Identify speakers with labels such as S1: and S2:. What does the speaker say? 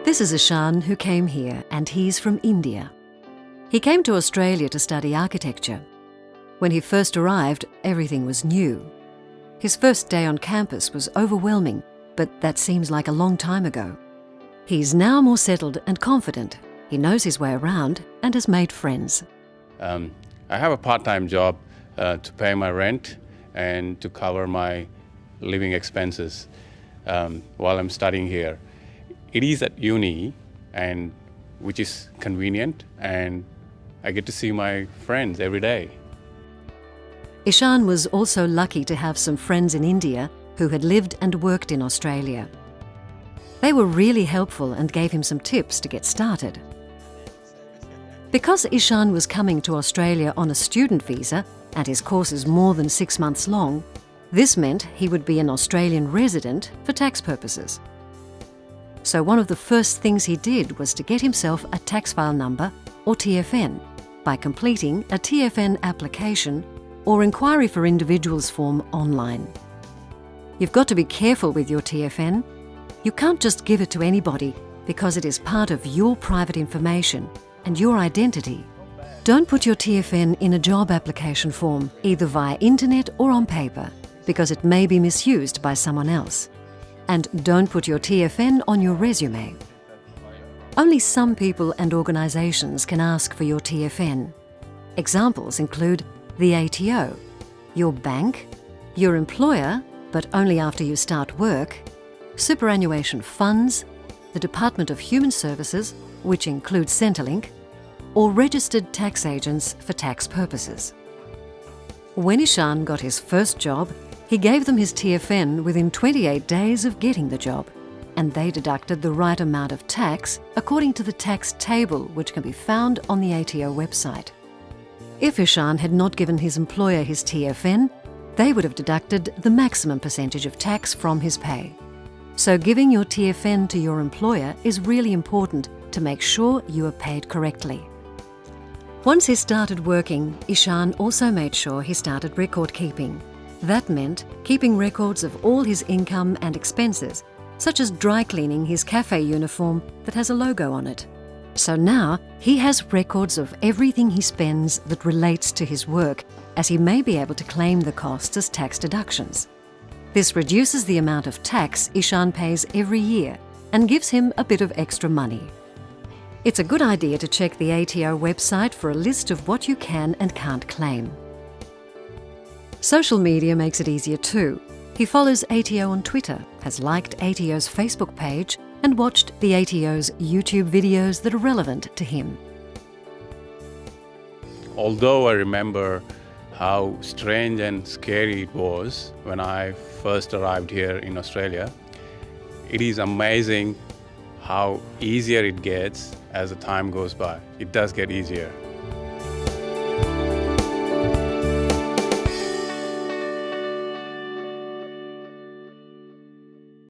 S1: This is Ishan, who came here, and he's from India. He came to Australia to study architecture. When he first arrived, everything was new. His first day on campus was overwhelming, but that seems like a long time ago. He's now more settled and confident. He knows his way around and has made friends.
S2: I have a part-time job to pay my rent and to cover my living expenses while I'm studying here. It is at uni, and which is convenient, and I get to see my friends every day.
S1: Ishan was also lucky to have some friends in India who had lived and worked in Australia. They were really helpful and gave him some tips to get started. Because Ishan was coming to Australia on a student visa and his course is more than 6 months long, this meant he would be an Australian resident for tax purposes. So one of the first things he did was to get himself a tax file number, or TFN, by completing a TFN application or inquiry for individuals form online. You've got to be careful with your TFN. You can't just give it to anybody because it is part of your private information and your identity. Don't put your TFN in a job application form, either via internet or on paper, because it may be misused by someone else. And don't put your TFN on your resume. Only some people and organisations can ask for your TFN. Examples include the ATO, your bank, your employer, but only after you start work, superannuation funds, the Department of Human Services, which includes Centrelink, or registered tax agents for tax purposes. When Ishan got his first job, he gave them his TFN within 28 days of getting the job, and they deducted the right amount of tax according to the tax table which can be found on the ATO website. If Ishan had not given his employer his TFN, they would have deducted the maximum percentage of tax from his pay. So giving your TFN to your employer is really important to make sure you are paid correctly. Once he started working, Ishan also made sure he started record keeping. That meant keeping records of all his income and expenses, such as dry cleaning his cafe uniform that has a logo on it. So now he has records of everything he spends that relates to his work, as he may be able to claim the costs as tax deductions. This reduces the amount of tax Ishan pays every year and gives him a bit of extra money. It's a good idea to check the ATO website for a list of what you can and can't claim. Social media makes it easier too. He follows ATO on Twitter, has liked ATO's Facebook page, and watched the ATO's YouTube videos that are relevant to him.
S2: Although I remember how strange and scary it was when I first arrived here in Australia, it is amazing how easier it gets as the time goes by. It does get easier.